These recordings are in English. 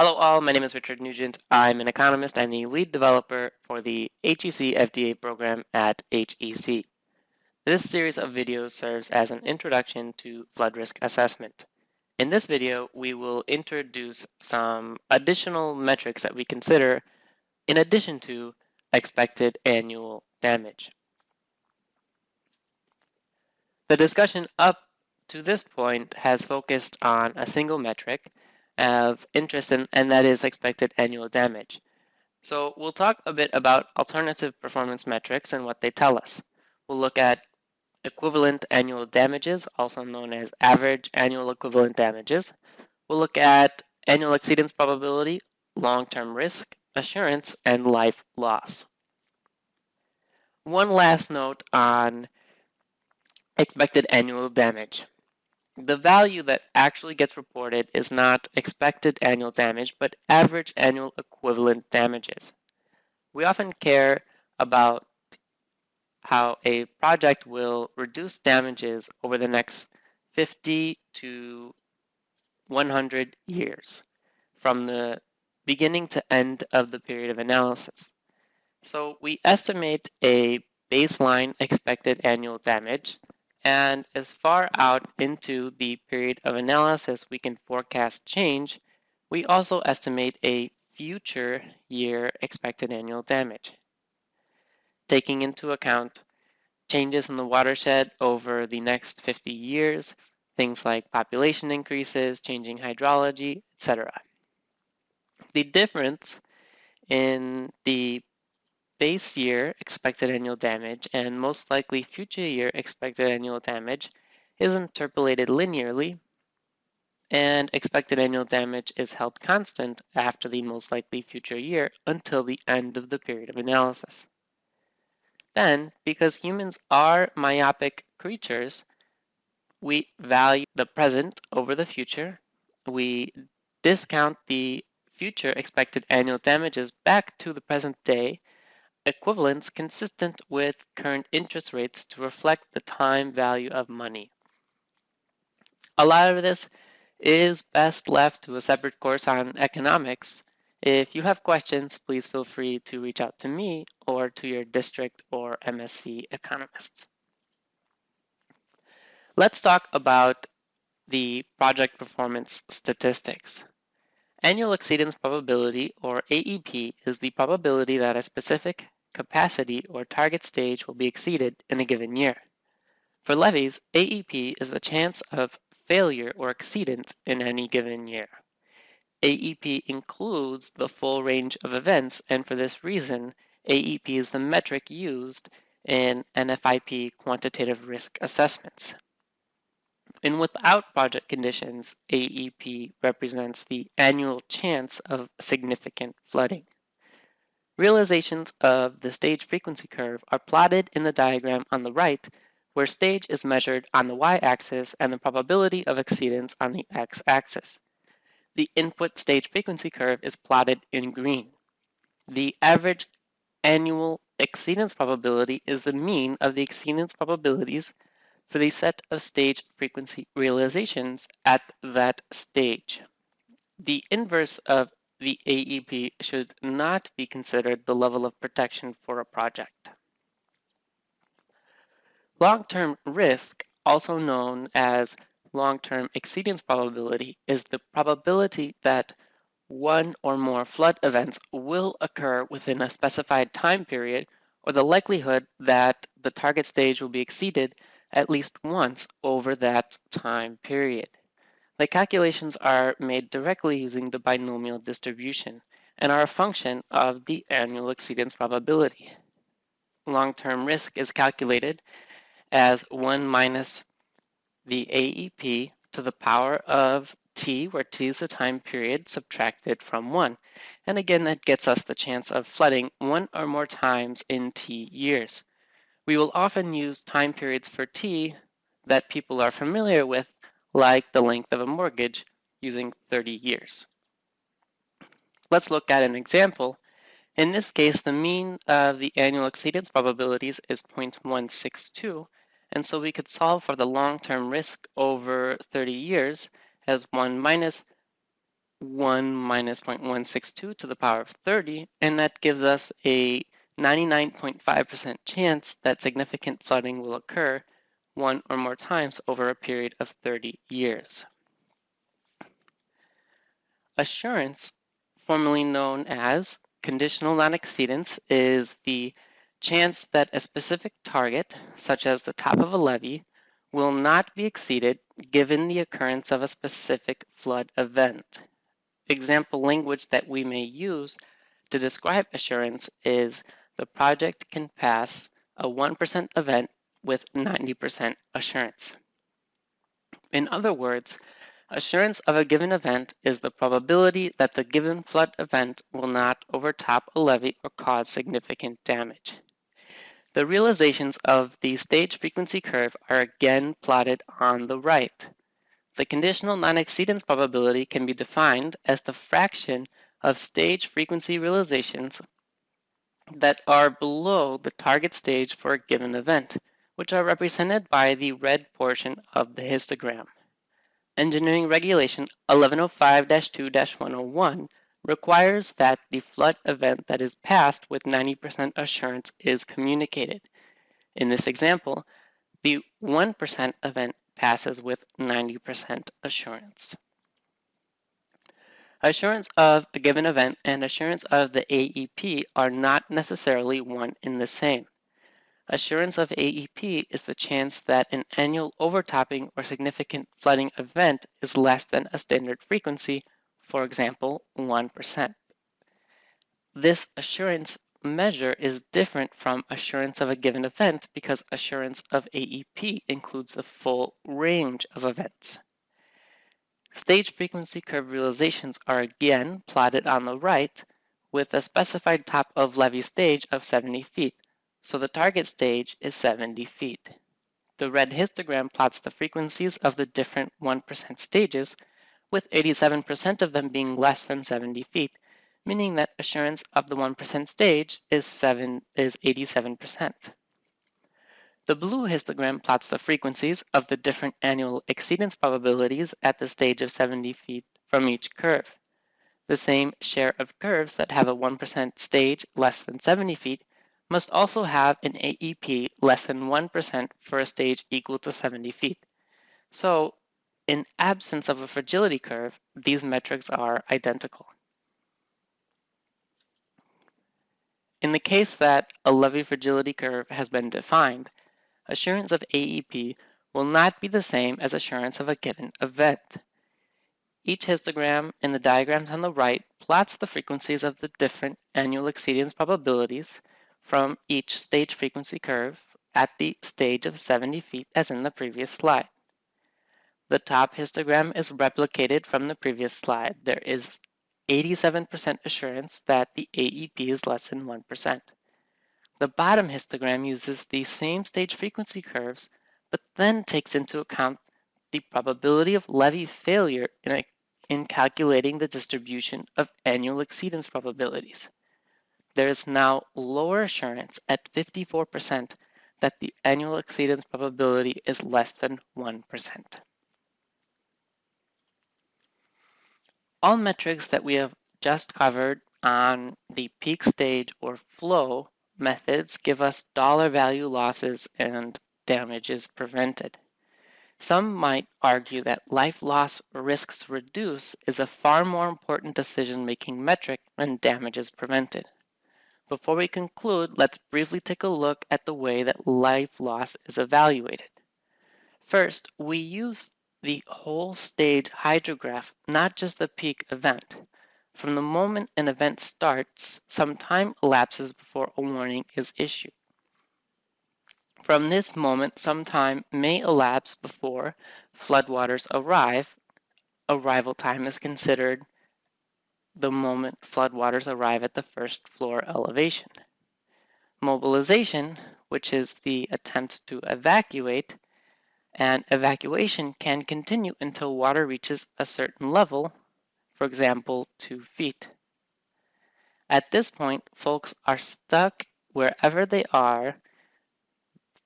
Hello all, my name is Richard Nugent. I'm an economist and the lead developer for the HEC FDA program at HEC. This series of videos serves as an introduction to flood risk assessment. In this video, we will introduce some additional metrics that we consider in addition to expected annual damage. The discussion up to this point has focused on a single metric of interest, and that is expected annual damage. So we'll talk a bit about alternative performance metrics and what they tell us. We'll look at equivalent annual damages, also known as average annual equivalent damages. We'll look at annual exceedance probability, long-term risk, assurance, and life loss. One last note on expected annual damage. The value that actually gets reported is not expected annual damage, but average annual equivalent damages. We often care about how a project will reduce damages over the next 50 to 100 years from the beginning to end of the period of analysis. So we estimate a baseline expected annual damage, and as far out into the period of analysis we can forecast change, we also estimate a future year expected annual damage, taking into account changes in the watershed over the next 50 years, things like population increases, changing hydrology, etc. The difference in the base year expected annual damage and most likely future year expected annual damage is interpolated linearly, and expected annual damage is held constant after the most likely future year until the end of the period of analysis. Then, because humans are myopic creatures, we value the present over the future. We discount the future expected annual damages back to the present day equivalents consistent with current interest rates to reflect the time value of money. A lot of this is best left to a separate course on economics. If you have questions, please feel free to reach out to me or to your district or MSc economists. Let's talk about the project performance statistics. Annual exceedance probability, or AEP, is the probability that a specific capacity or target stage will be exceeded in a given year. For levies, AEP is the chance of failure or exceedance in any given year. AEP includes the full range of events, and for this reason, AEP is the metric used in NFIP quantitative risk assessments. And without project conditions, AEP represents the annual chance of significant flooding. Realizations of the stage frequency curve are plotted in the diagram on the right, where stage is measured on the y-axis and the probability of exceedance on the x-axis. The input stage frequency curve is plotted in green. The average annual exceedance probability is the mean of the exceedance probabilities for the set of stage frequency realizations at that stage. The inverse of the AEP should not be considered the level of protection for a project. Long-term risk, also known as long-term exceedance probability, is the probability that one or more flood events will occur within a specified time period, or the likelihood that the target stage will be exceeded at least once over that time period. The calculations are made directly using the binomial distribution and are a function of the annual exceedance probability. Long-term risk is calculated as 1 minus the AEP to the power of t, where t is the time period subtracted from 1. And again, that gets us the chance of flooding one or more times in t years. We will often use time periods for t that people are familiar with, like the length of a mortgage, using 30 years. Let's look at an example. In this case, the mean of the annual exceedance probabilities is 0.162, and so we could solve for the long-term risk over 30 years as 1 minus 1 minus 0.162 to the power of 30, and that gives us a 99.5% chance that significant flooding will occur one or more times over a period of 30 years. Assurance, formerly known as conditional non-exceedance, is the chance that a specific target, such as the top of a levee, will not be exceeded given the occurrence of a specific flood event. Example language that we may use to describe assurance is the project can pass a 1% event with 90% assurance. In other words, assurance of a given event is the probability that the given flood event will not overtop a levee or cause significant damage. The realizations of the stage frequency curve are again plotted on the right. The conditional non-exceedance probability can be defined as the fraction of stage frequency realizations that are below the target stage for a given event, which are represented by the red portion of the histogram. Engineering Regulation 1105-2-101 requires that the flood event that is passed with 90% assurance is communicated. In this example, the 1% event passes with 90% assurance. Assurance of a given event and assurance of the AEP are not necessarily one and the same. Assurance of AEP is the chance that an annual overtopping or significant flooding event is less than a standard frequency, for example, 1%. This assurance measure is different from assurance of a given event because assurance of AEP includes the full range of events. Stage frequency curve realizations are again plotted on the right with a specified top of levee stage of 70 feet, so the target stage is 70 feet. The red histogram plots the frequencies of the different 1% stages, with 87% of them being less than 70 feet, meaning that assurance of the 1% stage is 87%. The blue histogram plots the frequencies of the different annual exceedance probabilities at the stage of 70 feet from each curve. The same share of curves that have a 1% stage less than 70 feet must also have an AEP less than 1% for a stage equal to 70 feet. So, in absence of a fragility curve, these metrics are identical. In the case that a levee fragility curve has been defined, assurance of AEP will not be the same as assurance of a given event. Each histogram in the diagrams on the right plots the frequencies of the different annual exceedance probabilities from each stage frequency curve at the stage of 70 feet as in the previous slide. The top histogram is replicated from the previous slide. There is 87% assurance that the AEP is less than 1%. The bottom histogram uses the same stage frequency curves, but then takes into account the probability of levee failure in calculating the distribution of annual exceedance probabilities. There is now lower assurance at 54% that the annual exceedance probability is less than 1%. All metrics that we have just covered on the peak stage or flow methods give us dollar value losses and damages prevented. Some might argue that life loss risks reduced is a far more important decision-making metric than damages prevented. Before we conclude, let's briefly take a look at the way that life loss is evaluated. First, we use the whole stage hydrograph, not just the peak event. From the moment an event starts, some time elapses before a warning is issued. From this moment, some time may elapse before floodwaters arrive. Arrival time is considered the moment floodwaters arrive at the first floor elevation. Mobilization, which is the attempt to evacuate, and evacuation can continue until water reaches a certain level, for example, 2 feet. At this point, folks are stuck wherever they are.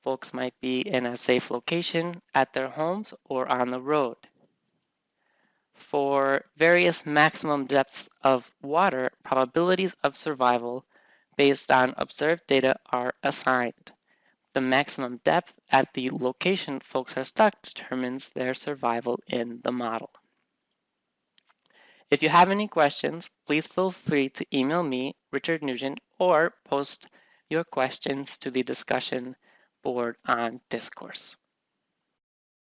Folks might be in a safe location, at their homes, or on the road. For various maximum depths of water, probabilities of survival based on observed data are assigned. The maximum depth at the location folks are stuck determines their survival in the model. If you have any questions, please feel free to email me, Richard Nugent, or post your questions to the discussion board on Discourse.